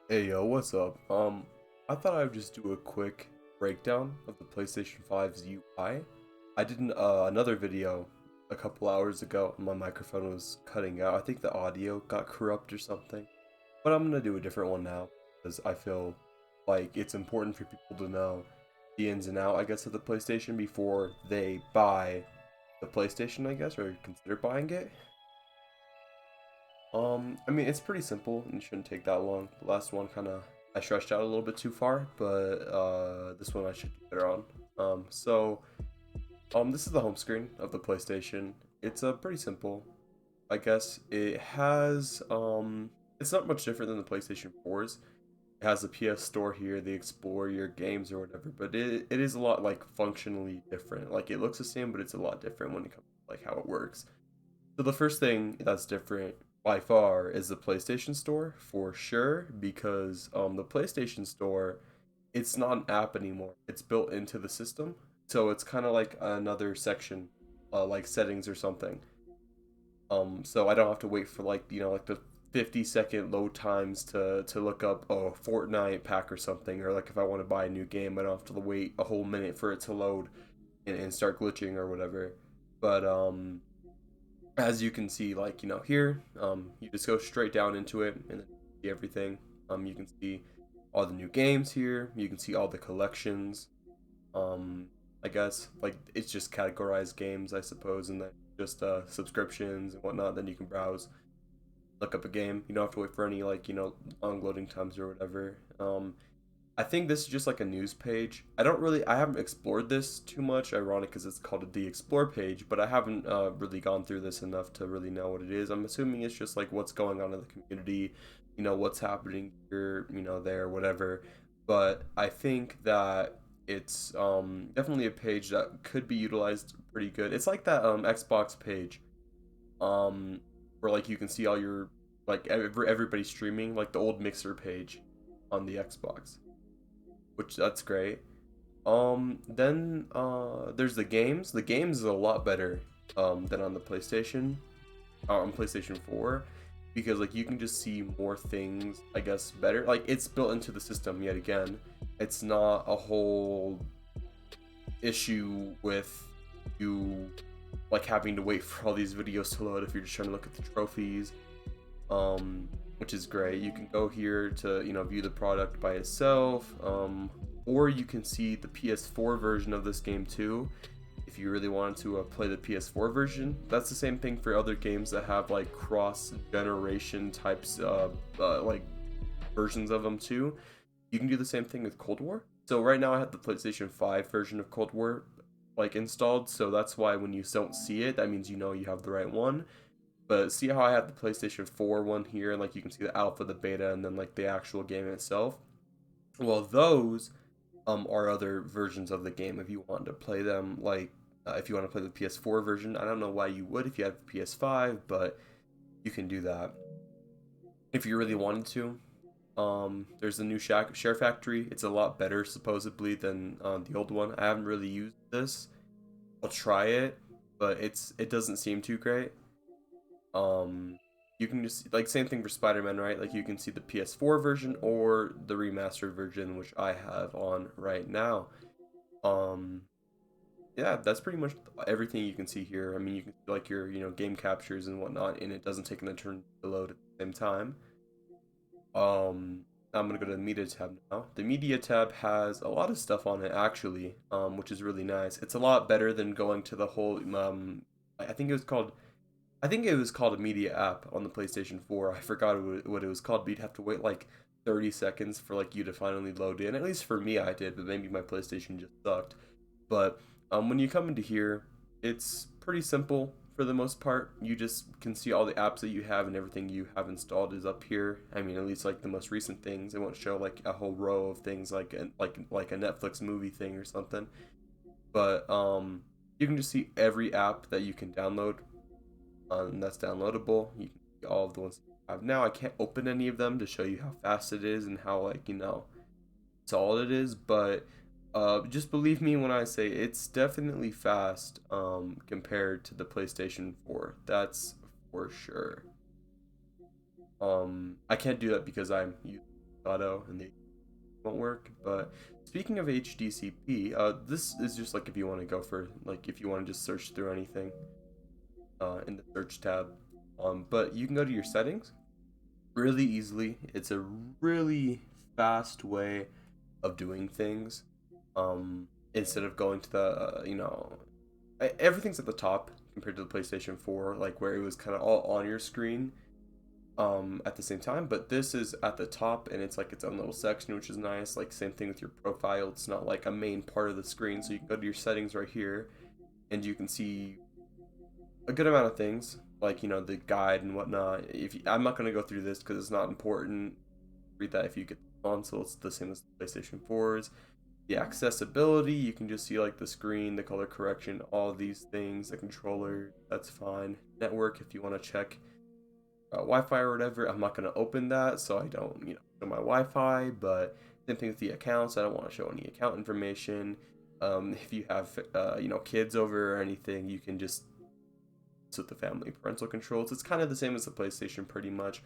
Hey yo, what's up? I thought I would just do a quick breakdown of the PlayStation 5's UI. I did another video a couple hours ago, and my microphone was cutting out. I think the audio got corrupt or something. But I'm gonna do a different one now because I feel like it's important for people to know the ins and out, I guess, of the PlayStation before they buy the PlayStation, I guess, or consider buying it. I mean, it's pretty simple and it shouldn't take that long. The last one kind of I stretched out a little bit too far, but this one I should do better on. This is the home screen of the PlayStation. It's pretty simple, I guess. It's not much different than the PlayStation 4's. It has the PS Store here, the Explore your games or whatever, but it is a lot like functionally different. Like it looks the same, but it's a lot different when it comes to like how it works. So the first thing that's different by far is the PlayStation Store for sure because the PlayStation Store it's not an app anymore. It's built into the system. So it's kind of like another section like settings or something. So I don't have to wait for like the 50-second load times to look up a Fortnite pack or something, or like if I want to buy a new game I don't have to wait a whole minute for it to load and start glitching or whatever. But as you can see, like here, you just go straight down into it and then see everything. You can see all the new games here. You can see all the collections. um I guess like it's just categorized games, I suppose, and then just subscriptions and whatnot. Then you can browse, look up a game. You don't have to wait for any like long loading times or whatever. I think this is just like a news page. I haven't explored this too much, ironic because it's called the Explore page, but I haven't really gone through this enough to really know what it is. I'm assuming it's just like what's going on in the community, what's happening here, there, whatever. But I think that it's definitely a page that could be utilized pretty good. It's like that Xbox page, where like you can see all your like everybody streaming, like the old Mixer page on the Xbox, which that's great. Then there's the games. The games is a lot better than on the PlayStation, on PlayStation 4, because like you can just see more things, I guess, better. Like it's built into the system yet again. It's not a whole issue with you like having to wait for all these videos to load if you're just trying to look at the trophies, which is great. You can go here to view the product by itself, or you can see the PS4 version of this game too. If you really wanted to play the PS4 version, that's the same thing for other games that have like cross generation types like versions of them too. You can do the same thing with Cold War. So right now I have the PlayStation 5 version of Cold War like installed, so that's why when you don't see it, that means you have the right one. But see how I have the PlayStation 4 one here, and like you can see the alpha, the beta, and then like the actual game itself. Well, those are other versions of the game if you want to play them. Like if you want to play the PS4 version, I don't know why you would if you have PS5, but you can do that if you really wanted to. There's the new Share Factory. It's a lot better supposedly than the old one. I haven't really used this. I'll try it, but it doesn't seem too great. um you can just like same thing for Spider-Man, right? Like you can see the PS4 version or the remastered version, which I have on right now. um yeah, that's pretty much everything you can see here. I mean, you can see like your game captures and whatnot, and it doesn't take an turn to load at the same time. um I'm gonna go to the media tab now. The media tab has a lot of stuff on it actually, which is really nice. It's a lot better than going to the whole I think it was called I think it was called a media app on the PlayStation 4. I forgot what it was called, but you'd have to wait like 30 seconds for like you to finally load in. At least for me, I did, but maybe my PlayStation just sucked. But when you come into here, it's pretty simple for the most part. You just can see all the apps that you have, and everything you have installed is up here. I mean, at least like the most recent things. It won't show like a whole row of things like like a Netflix movie thing or something. But you can just see every app that you can download, and that's downloadable. You can see all of the ones I have now. I can't open any of them to show you how fast it is and how like solid it is, but just believe me when I say it's definitely fast compared to the PlayStation 4. That's for sure. I can't do that because I'm using auto and the won't work. But speaking of HDCP, this is just like if you want to go for like if you want to just search through anything in the search tab. But you can go to your settings really easily. It's a really fast way of doing things. Instead of going to the everything's at the top compared to the PlayStation 4, like where it was kind of all on your screen at the same time. But this is at the top and it's like its own little section, which is nice. Like same thing with your profile, it's not like a main part of the screen. So you can go to your settings right here and you can see a good amount of things, like the guide and whatnot. I'm not going to go through this because it's not important. Read that if you get the console. It's the same as the PlayStation 4's. The accessibility, you can just see like the screen, the color correction, all of these things. The controller, that's fine. Network, if you want to check Wi-Fi or whatever, I'm not going to open that, so I don't show my Wi-Fi. But same thing with the accounts. I don't want to show any account information. If you have kids over or anything, you can just with the family parental controls. It's kind of the same as the PlayStation pretty much.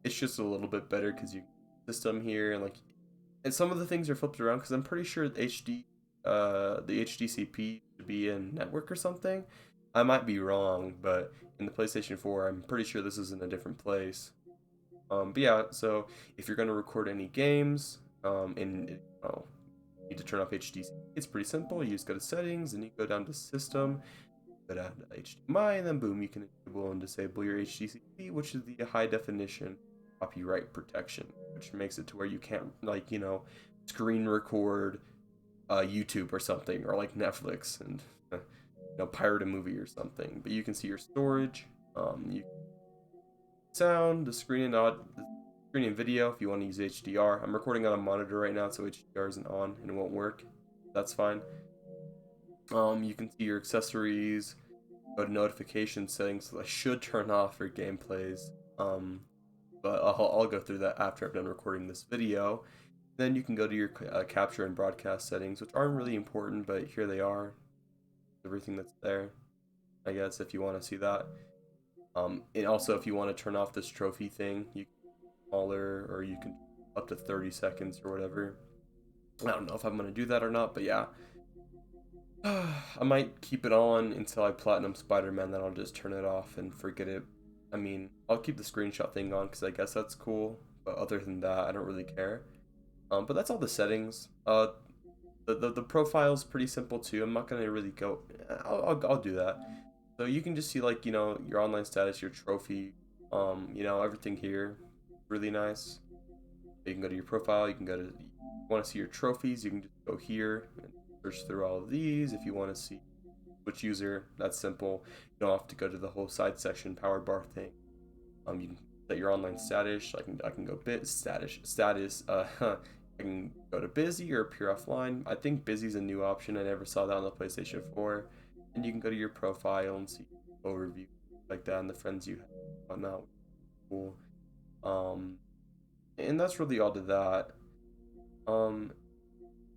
It's just a little bit better because you system here and some of the things are flipped around because I'm pretty sure the HDCP should be in network or something. I might be wrong, but in the PlayStation 4 I'm pretty sure this is in a different place. But yeah, so if you're going to record any games and you need to turn off HDCP, it's pretty simple. You just go to settings and you go down to system, go down to HDMI, and then boom, you can enable and disable your HDCP, which is the high definition copyright protection, which makes it to where you can't screen record YouTube or something, or like Netflix and pirate a movie or something. But you can see your storage, sound, the screen and video if you want to use HDR. I'm recording on a monitor right now, so HDR isn't on and it won't work. That's fine. You can see your accessories, go to notification settings. So I should turn off for gameplays, but I'll go through that after I've done recording this video. Then you can go to your capture and broadcast settings, which aren't really important, but here they are. Everything that's there, I guess, if you want to see that. And also, if you want to turn off this trophy thing, you can smaller, or you can up to 30 seconds or whatever. I don't know if I'm going to do that or not, but yeah. I might keep it on until I platinum Spider-Man, then I'll just turn it off and forget it. I mean, I'll keep the screenshot thing on because I guess that's cool, but other than that, I don't really care. But that's all the settings. The profile's pretty simple too. I'm not gonna really go. I'll do that. So you can just see your online status, your trophy, everything here. Really nice. You can go to your profile. You can go to. You want to see your trophies? You can just go here and search through all of these. If you want to see which user, that's simple. You don't have to go to the whole side section power bar thing. You can set your online status. I can go status. I can go to busy or appear offline. I think busy is a new option. I never saw that on the PlayStation 4. And you can go to your profile and see overview like that and the friends you have on that. Cool. And that's really all to that.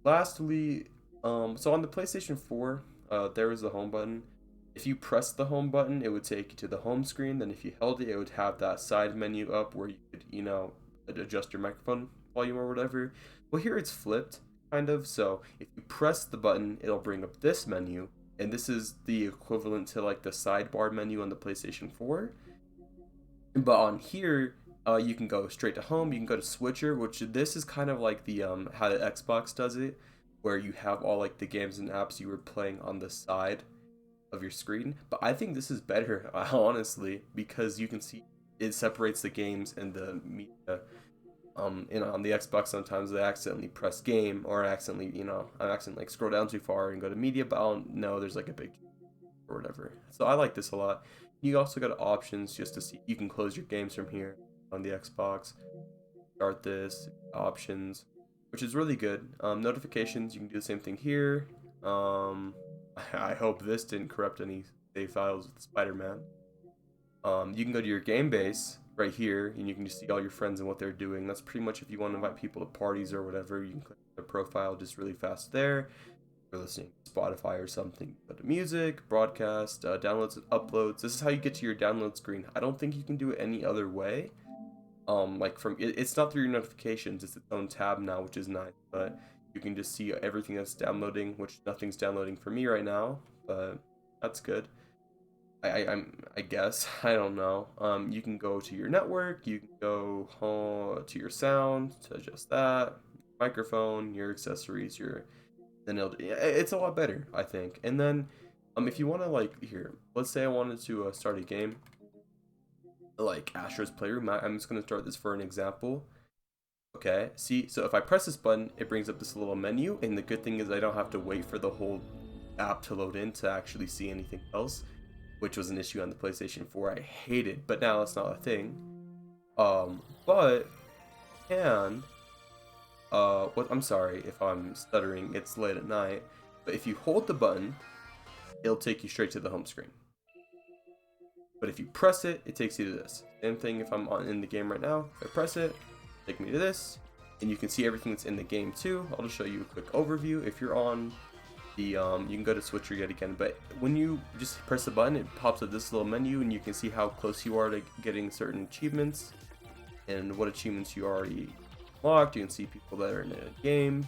Lastly, so on the PlayStation 4, there was the home button. If you press the home button, it would take you to the home screen. Then if you held it, it would have that side menu up where you could, adjust your microphone volume or whatever. Well, here it's flipped, kind of. So if you press the button, it'll bring up this menu. And this is the equivalent to like the sidebar menu on the PlayStation 4. But on here, you can go straight to home. You can go to switcher, which this is kind of like the how the Xbox does it, where you have all like the games and apps you were playing on the side of your screen. But I think this is better, honestly, because you can see it separates the games and the media. And on the Xbox, sometimes I accidentally press game, or I accidentally like scroll down too far and go to media, but I don't know there's like a big or whatever. So I like this a lot. You also go to options just to see you can close your games from here on the Xbox. Start this options, which is really good. Notifications, you can do the same thing here. I hope this didn't corrupt any save files with Spider-Man. You can go to your game base right here, and you can just see all your friends and what they're doing. That's pretty much if you want to invite people to parties or whatever. You can click their profile just really fast there. If you're listening to Spotify or something, go to music, broadcast, downloads and uploads. This is how you get to your download screen. I don't think you can do it any other way. like from it's not through your notifications, it's its own tab now, which is nice. But you can just see everything that's downloading, which nothing's downloading for me right now, but that's good. I guess I don't know. You can go to your network, you can go home to your sound to adjust that, microphone, your accessories, your then it's a lot better, I think. And then if you want to, like, here, let's say I wanted to start a game like Astro's Playroom. I'm just gonna start this for an example. Okay, see, so if I press this button, it brings up this little menu, and the good thing is I don't have to wait for the whole app to load in to actually see anything else, which was an issue on the PlayStation 4. I hated, but now it's not a thing. But can what I'm sorry if I'm stuttering, it's late at night, but if you hold the button, it'll take you straight to the home screen. But if you press it, it takes you to this. Same thing if I'm in the game right now. If I press it, take me to this, and you can see everything that's in the game too. I'll just show you a quick overview. If you're on the, you can go to Switcher yet again, but when you just press the button, it pops up this little menu, and you can see how close you are to getting certain achievements, and what achievements you already locked. You can see people that are in a game,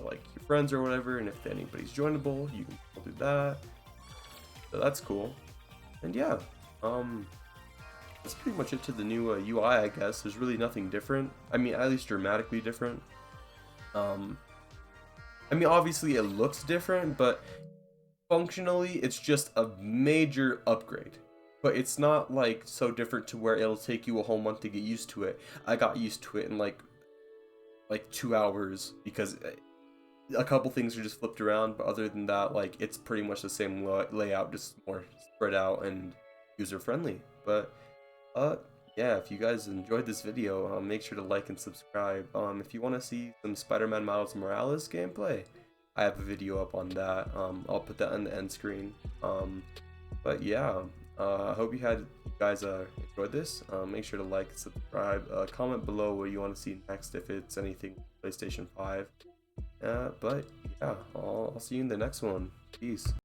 like your friends or whatever, and if anybody's joinable, you can do that. So that's cool. And yeah, that's pretty much it to the new UI, I guess. There's really nothing different. I mean, at least dramatically different. I mean, obviously it looks different, but functionally it's just a major upgrade. But it's not like so different to where it'll take you a whole month to get used to it. I got used to it in like 2 hours because a couple things are just flipped around, but other than that, like, it's pretty much the same layout, just more spread out and user friendly. But yeah, if you guys enjoyed this video, make sure to like and subscribe. If you want to see some Spider-Man Miles Morales gameplay, I have a video up on that. I'll put that on the end screen. But yeah, I hope you guys enjoyed this. Make sure to like and subscribe. Comment below what you want to see next, if it's anything PlayStation 5. But yeah, I'll see you in the next one. Peace.